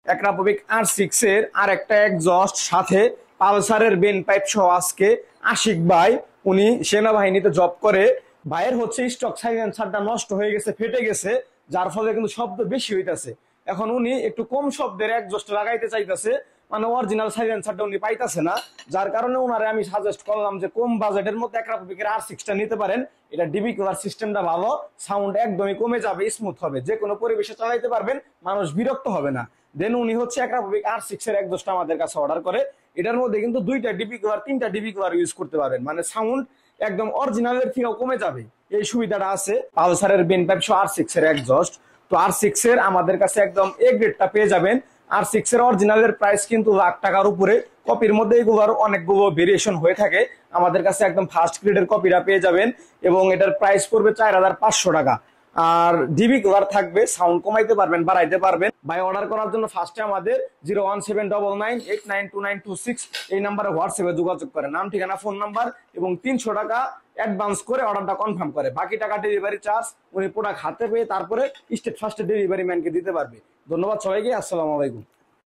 অ্যাক্রাপোভিক R6 এর আর একটা exhaust সাথে পালসারের বেন পাইপ সহ আজকে আশিক ভাই উনি সেনাবাহিনীতে জব করে। ভাইয়ের হচ্ছে স্টক সাইলেন্সারটা নষ্ট হয়ে গেছে, ফেটে গেছে, যার ফলে কিন্তু শব্দ বেশি হইতাছে। এখন উনি একটু কম শব্দের এক্সস্ট লাগাইতে চাইতেছে, মানে অরিজিনাল সাইলেন্সারটা উনি পাইতাছে না। যার কারণে ওনারে আমি সাজেস্ট করলাম যে কম বাজেটের মধ্যে অ্যাক্রাপোভিকের R6টা নিতে পারেন। এটা ডিবি কুলার সিস্টেমটা ভালো, সাউন্ড একদমই কমে যাবে, স্মুথ হবে, যে কোনো পরিবেশে চালাইতে পারবেন, মানুষ বিরক্ত হবে না। দেন উনি হচ্ছে অ্যাক্রাপোভিক R6 এর এক্সস্টটা আমাদের কাছে অর্ডার করে। এটার মধ্যে কিন্তু 2টা ডিবি কুলার 3টা ডিবি কুলার ইউজ করতে পারবেন, মানে সাউন্ড একদম অরিজিনালের থেকেও কমে যাবে, এই সুবিধাটা আছে। পালসারের বেন পাইপ সহ R6 এর এক্সস্ট। তো R6 এর আমাদের কাছে একদম এ গ্রেডটা পেয়ে যাবেন। R6 এর অরিজিনালের প্রাইস কিন্তু লাখ টাকার উপরে, কপির মধ্যে এগুলোর অনেকগুলো ভেরিয়েশন হয়ে থাকে। আমাদের কাছে একদম ফার্স্ট গ্রেডের কপিটা পেয়ে যাবেন এবং এটার প্রাইস পড়বে 4500 টাকা। আর ডিবি কুলার থাকবে, সাউন্ড কমাইতে পারবেন, বাড়াইতে পারবেন। ভাই অর্ডার করার জন্য ফার্স্টে আমাদের 01799892926 এই নাম্বারে হোয়াটসঅ্যাপে যোগাযোগ করে নাম, ঠিকানা, ফোন নাম্বার এবং 300 টাকা অ্যাডভান্স করে অর্ডারটা কনফার্ম করে। বাকি টাকা ডেলিভারি চার্জ উনি প্রোডাক্ট হাতে পেয়ে তারপরে স্টেট ফার্স্টে ডেলিভারি ম্যানকে দিতে পারবে। ধন্যবাদ সবাইকে, আসসালামু আলাইকুম।